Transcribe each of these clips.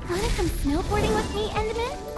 Wanna come snowboarding with me, Enderman?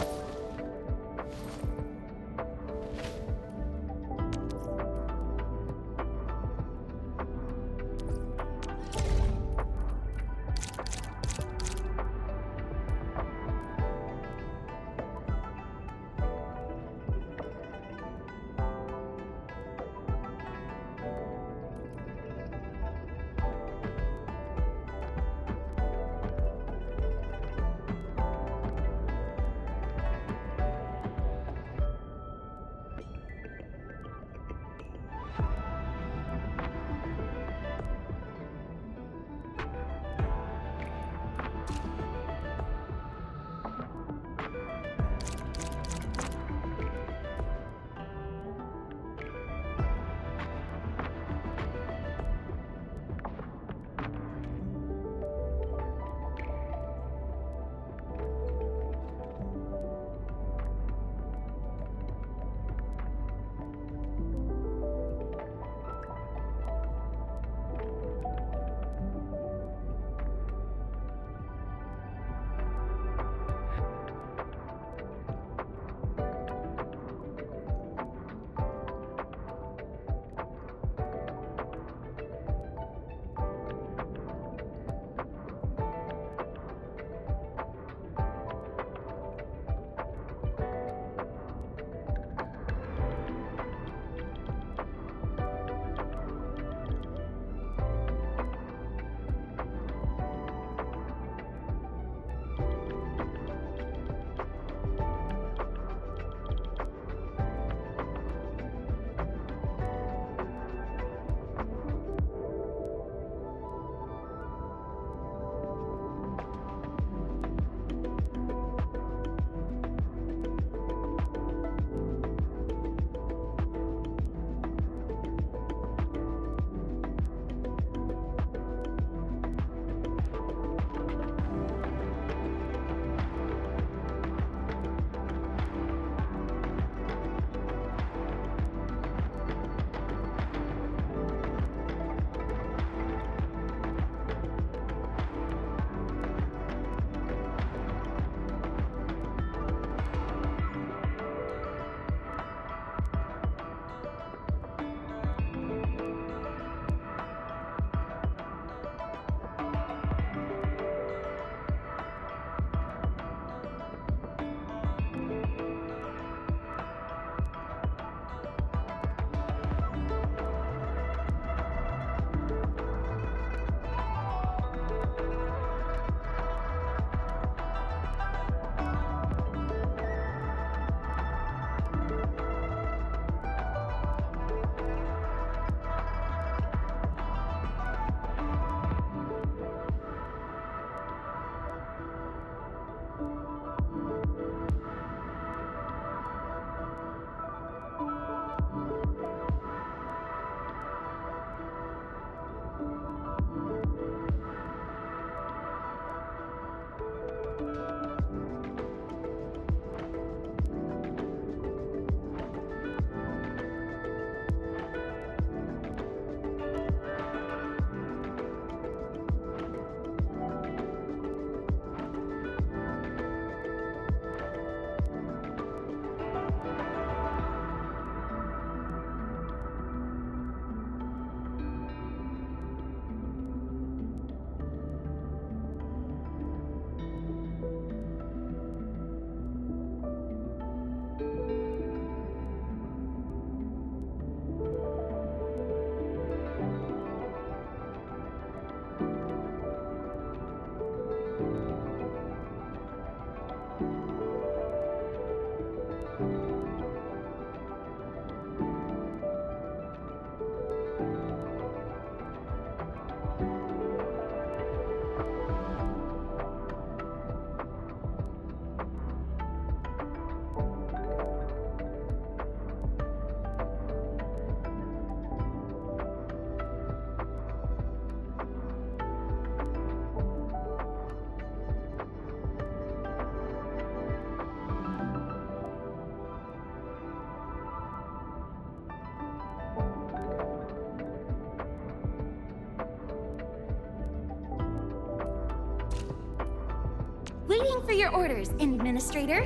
Waiting for your orders, Administrator.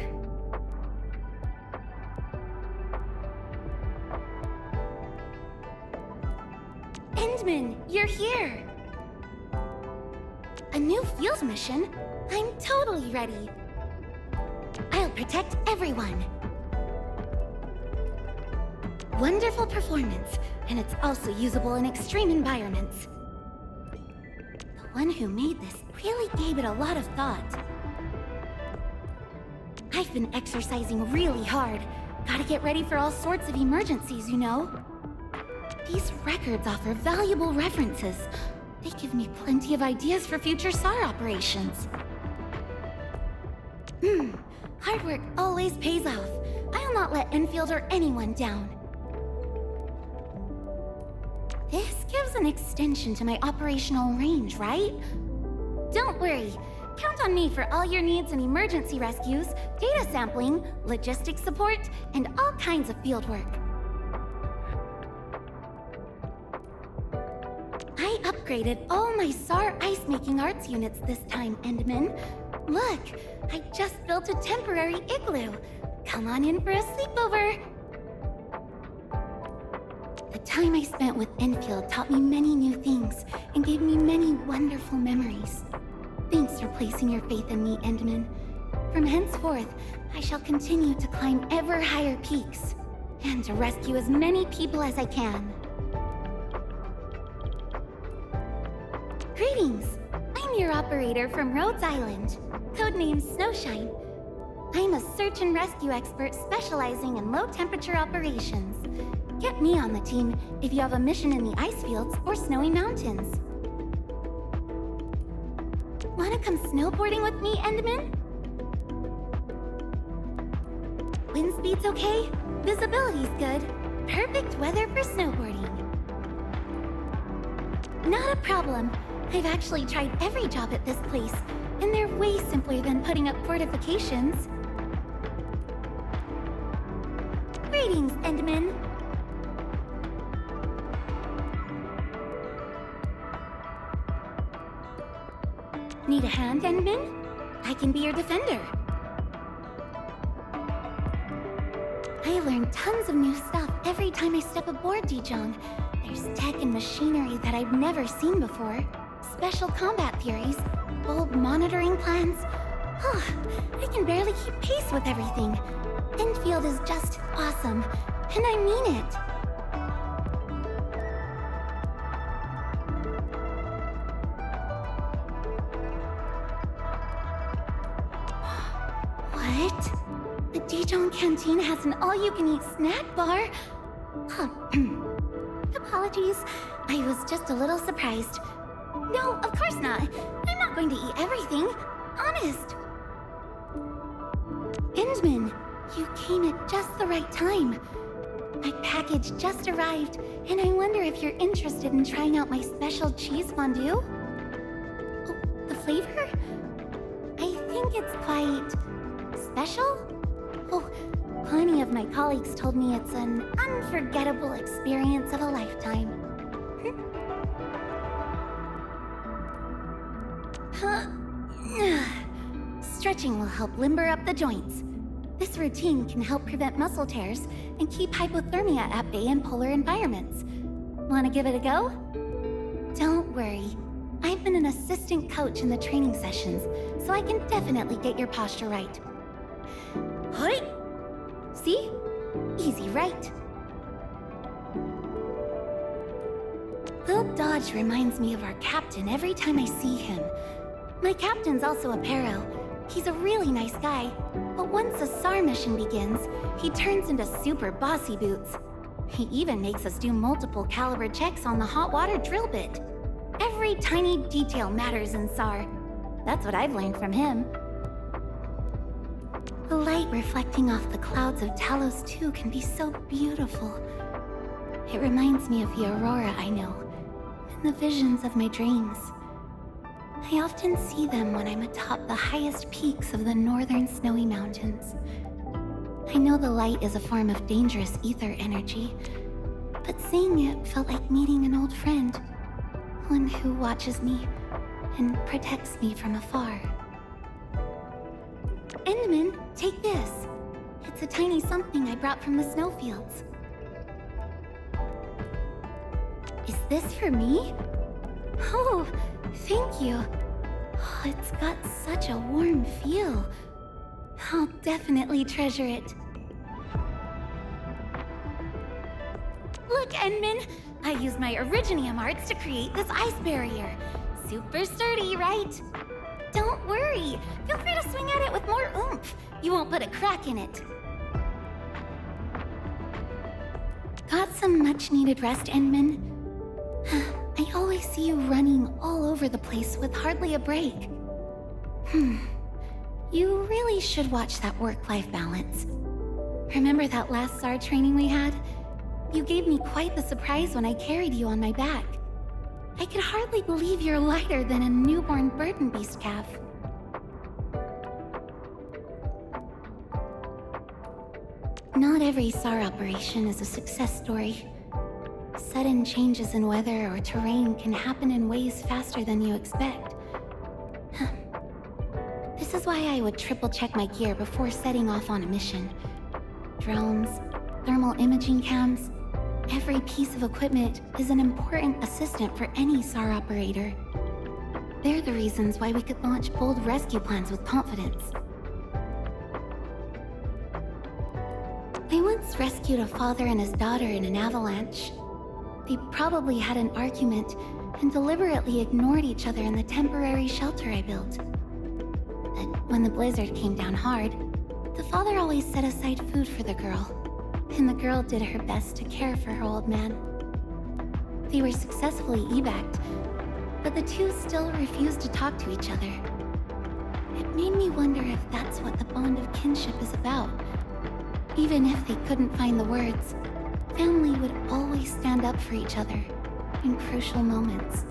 Endman, you're here! A new field mission? I'm totally ready. I'll protect everyone. Wonderful performance, and it's also usable in extreme environments. The one who made this really gave it a lot of thought. I've been exercising really hard. Gotta get ready for all sorts of emergencies, you know. These records offer valuable references. They give me plenty of ideas for future SAR operations. Hard work always pays off. I'll not let Enfield or anyone down. This gives an extension to my operational range, right? Don't worry. Count on me for all your needs in emergency rescues, data sampling, logistics support, and all kinds of field work. I upgraded all my SAR ice-making arts units this time, Endman. Look, I just built a temporary igloo. Come on in for a sleepover. The time I spent with Enfield taught me many new things and gave me many wonderful memories. Thanks for placing your faith in me, Endman. From henceforth, I shall continue to climb ever higher peaks and to rescue as many people as I can. Greetings! I'm your operator from Rhodes Island, codenamed Snowshine. I'm a search and rescue expert specializing in low-temperature operations. Get me on the team if you have a mission in the ice fields or snowy mountains. Wanna come snowboarding with me, Endman? Wind speed's okay, visibility's good. Perfect weather for snowboarding. Not a problem. I've actually tried every job at this place, and they're way simpler than putting up fortifications. Greetings, Endman. Need a hand, Endman? I can be your defender. I learn tons of new stuff every time I step aboard Dijong. There's tech and machinery that I've never seen before. Special combat theories, bold monitoring plans. I can barely keep pace with everything. Enfield is just awesome, and I mean it. What? The Dijong Canteen has an all-you-can-eat snack bar? Apologies, I was just a little surprised. No, of course not. I'm not going to eat everything. Honest. Endman, you came at just the right time. My package just arrived, and I wonder if you're interested in trying out my special cheese fondue? Oh, the flavor? I think it's quite special? Oh, plenty of my colleagues told me it's an unforgettable experience of a lifetime. Stretching will help limber up the joints. This routine can help prevent muscle tears and keep hypothermia at bay in polar environments. Want to give it a go? Don't worry. I've been an assistant coach in the training sessions, so I can definitely get your posture right. Hoi! See? Easy, right? Will Dodge reminds me of our captain every time I see him. My captain's also a Paro. He's a really nice guy, but once a SAR mission begins, he turns into super bossy boots. He even makes us do multiple caliber checks on the hot water drill bit. Every tiny detail matters in SAR. That's what I've learned from him. The light reflecting off the clouds of Talos 2 can be so beautiful. It reminds me of the aurora I know, and the visions of my dreams. I often see them when I'm atop the highest peaks of the northern snowy mountains. I know the light is a form of dangerous ether energy, but seeing it felt like meeting an old friend, one who watches me and protects me from afar. Enderman, take this. It's a tiny something I brought from the snowfields. Is this for me? Oh, thank you. Oh, it's got such a warm feel. I'll definitely treasure it. Look, Enman! I used my Originium arts to create this ice barrier. Super sturdy, right? Don't worry. Feel free to swing at it with more oomph. You won't put a crack in it. Got some much-needed rest, Enman? I always see you running all over the place with hardly a break. You really should watch that work-life balance. Remember that last SAR training we had? You gave me quite the surprise when I carried you on my back. I could hardly believe you're lighter than a newborn burden beast calf. Not every SAR operation is a success story. Sudden changes in weather or terrain can happen in ways faster than you expect. This is why I would triple-check my gear before setting off on a mission. Drones, thermal imaging cams, every piece of equipment is an important assistant for any SAR operator. They're the reasons why we could launch bold rescue plans with confidence. I once rescued a father and his daughter in an avalanche. They probably had an argument and deliberately ignored each other in the temporary shelter I built. But when the blizzard came down hard, the father always set aside food for the girl, and the girl did her best to care for her old man. They were successfully evac'd, but the two still refused to talk to each other. It made me wonder if that's what the bond of kinship is about. Even if they couldn't find the words, family would always stand up for each other in crucial moments.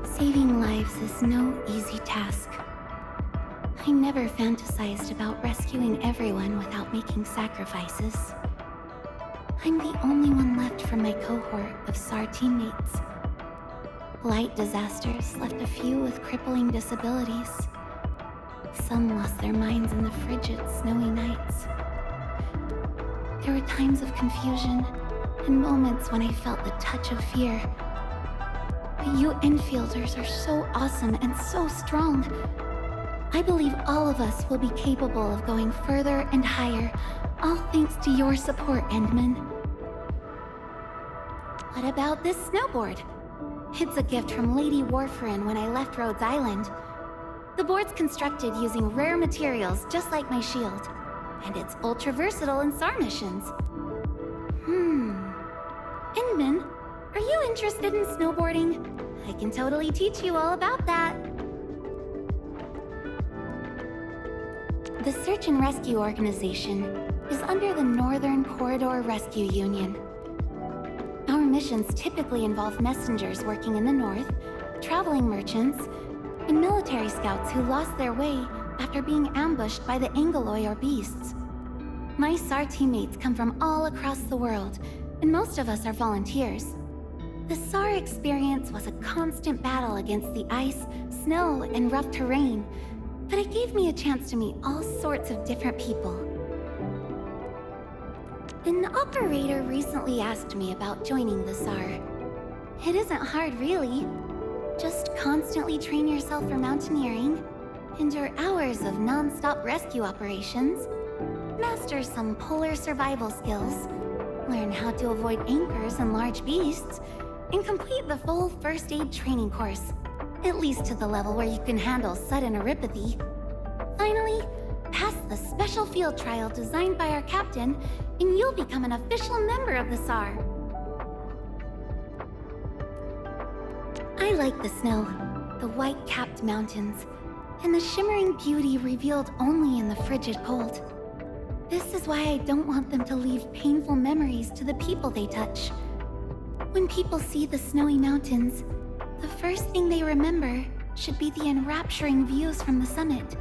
Saving lives is no easy task. I never fantasized about rescuing everyone without making sacrifices. I'm the only one left from my cohort of SAR teammates. Light disasters left a few with crippling disabilities. Some lost their minds in the frigid, snowy nights. There were times of confusion and moments when I felt the touch of fear. But you Enfielders are so awesome and so strong. I believe all of us will be capable of going further and higher, all thanks to your support, Endman. What about this snowboard? It's a gift from Lady Warfarin when I left Rhodes Island. The board's constructed using rare materials just like my shield, and it's ultra versatile in SAR missions. Endman, are you interested in snowboarding? I can totally teach you all about that. The Search and Rescue Organization is under the Northern Corridor Rescue Union. Our missions typically involve messengers working in the north, traveling merchants, and military scouts who lost their way after being ambushed by the Angeloi or beasts. My SAR teammates come from all across the world, and most of us are volunteers. The SAR experience was a constant battle against the ice, snow, and rough terrain, but it gave me a chance to meet all sorts of different people. An operator recently asked me about joining the SAR. It isn't hard, really. Just constantly train yourself for mountaineering, endure hours of non-stop rescue operations, master some polar survival skills, learn how to avoid anchors and large beasts, and complete the full first aid training course, at least to the level where you can handle sudden erypathy. Finally, pass the special field trial designed by our captain, and you'll become an official member of the SAR. I like the snow, the white-capped mountains, and the shimmering beauty revealed only in the frigid cold. This is why I don't want them to leave painful memories to the people they touch. When people see the snowy mountains, the first thing they remember should be the enrapturing views from the summit.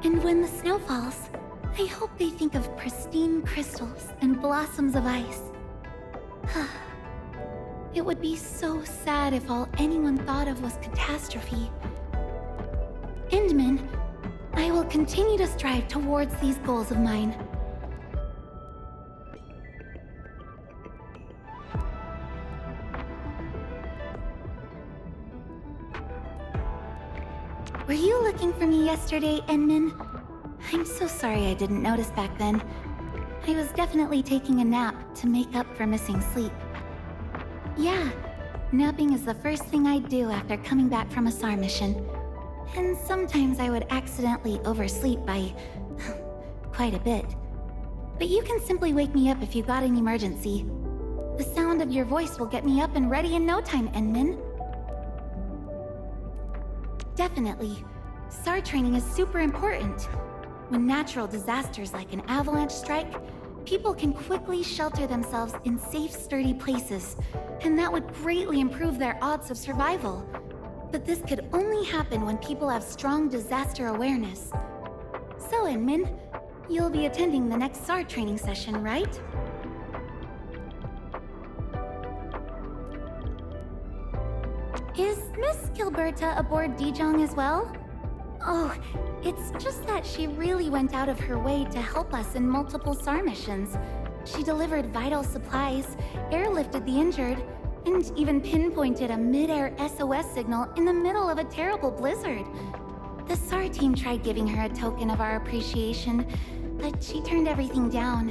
And when the snow falls, I hope they think of pristine crystals and blossoms of ice. It would be so sad if all anyone thought of was catastrophe. Endman, I will continue to strive towards these goals of mine. Were you looking for me yesterday, Endman? I'm so sorry I didn't notice back then. I was definitely taking a nap to make up for missing sleep. Yeah, napping is the first thing I'd do after coming back from a SAR mission. And sometimes I would accidentally oversleep by quite a bit. But you can simply wake me up if you got an emergency. The sound of your voice will get me up and ready in no time, Endman. Definitely. SAR training is super important. When natural disasters like an avalanche strike, people can quickly shelter themselves in safe, sturdy places, and that would greatly improve their odds of survival. But this could only happen when people have strong disaster awareness. So, Endman, you'll be attending the next SAR training session, right? Is Miss Gilberta aboard Dijong as well? Oh, it's just that she really went out of her way to help us in multiple SAR missions. She delivered vital supplies, airlifted the injured, and even pinpointed a mid-air SOS signal in the middle of a terrible blizzard. The SAR team tried giving her a token of our appreciation, but she turned everything down.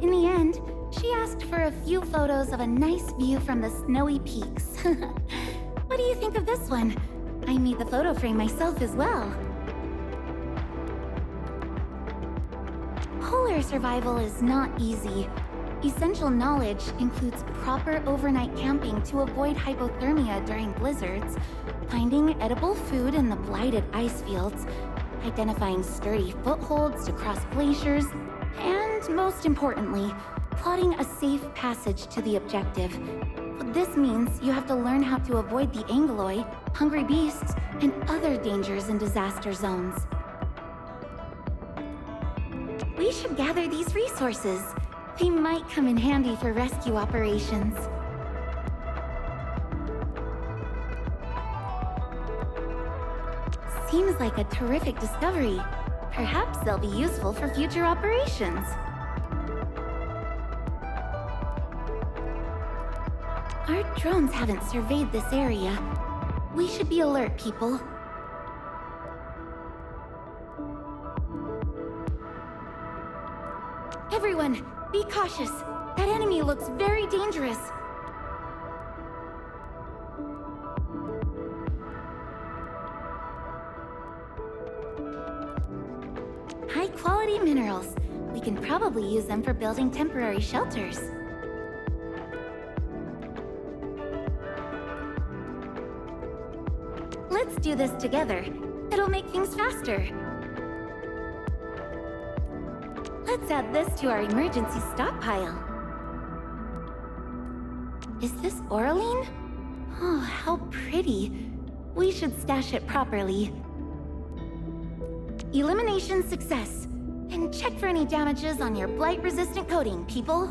In the end, she asked for a few photos of a nice view from the snowy peaks. What do you think of this one? I made the photo frame myself as well. Polar survival is not easy. Essential knowledge includes proper overnight camping to avoid hypothermia during blizzards, finding edible food in the blighted ice fields, identifying sturdy footholds to cross glaciers, and most importantly, plotting a safe passage to the objective. This means you have to learn how to avoid the Angoloi, hungry beasts, and other dangers in disaster zones. We should gather these resources. They might come in handy for rescue operations. Seems like a terrific discovery. Perhaps they'll be useful for future operations. Our drones haven't surveyed this area. We should be alert, people. Everyone, be cautious. That enemy looks very dangerous. High-quality minerals. We can probably use them for building temporary shelters. Let's do this together. It'll make things faster. Let's add this to our emergency stockpile. Is this Oraline? Oh, how pretty. We should stash it properly. Elimination success. And check for any damages on your blight-resistant coating, people.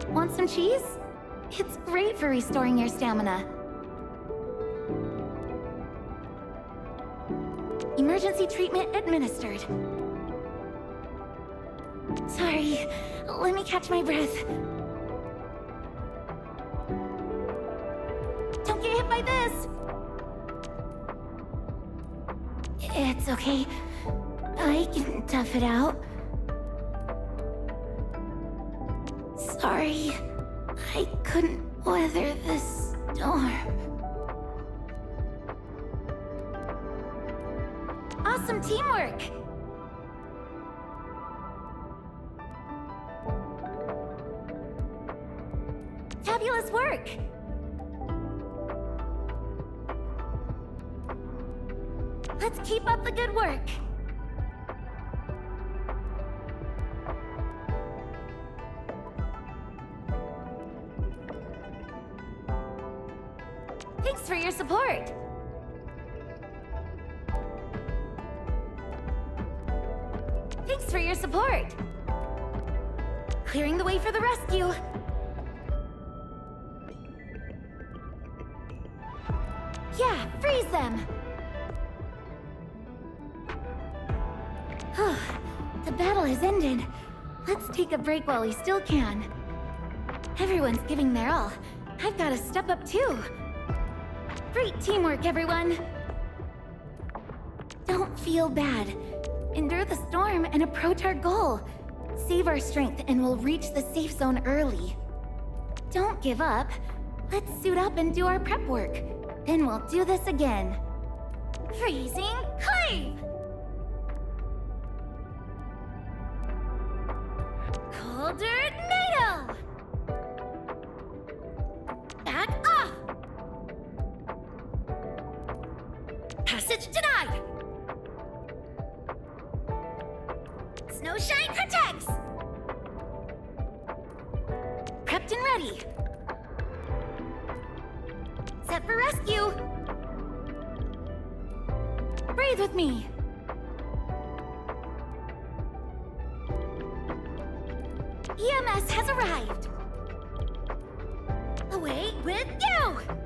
Want some cheese? It's great for restoring your stamina. Emergency treatment administered. Sorry, let me catch my breath. Don't get hit by this! It's okay. I can tough it out. Sorry, I couldn't weather this storm. Awesome teamwork! Fabulous work! Let's keep up the good work! Thanks for your support! Thanks for your support! Clearing the way for the rescue! Yeah, freeze them! The battle has ended. Let's take a break while we still can. Everyone's giving their all. I've got to step up too. Great teamwork, everyone! Don't feel bad. Endure the storm and approach our goal. Save our strength and we'll reach the safe zone early. Don't give up. Let's suit up and do our prep work. Then we'll do this again. Freezing Clave! Coldernado! Back off! Passage denied! Snowshine protects! Prepped and ready. Set for rescue! Breathe with me! EMS has arrived! Away with you!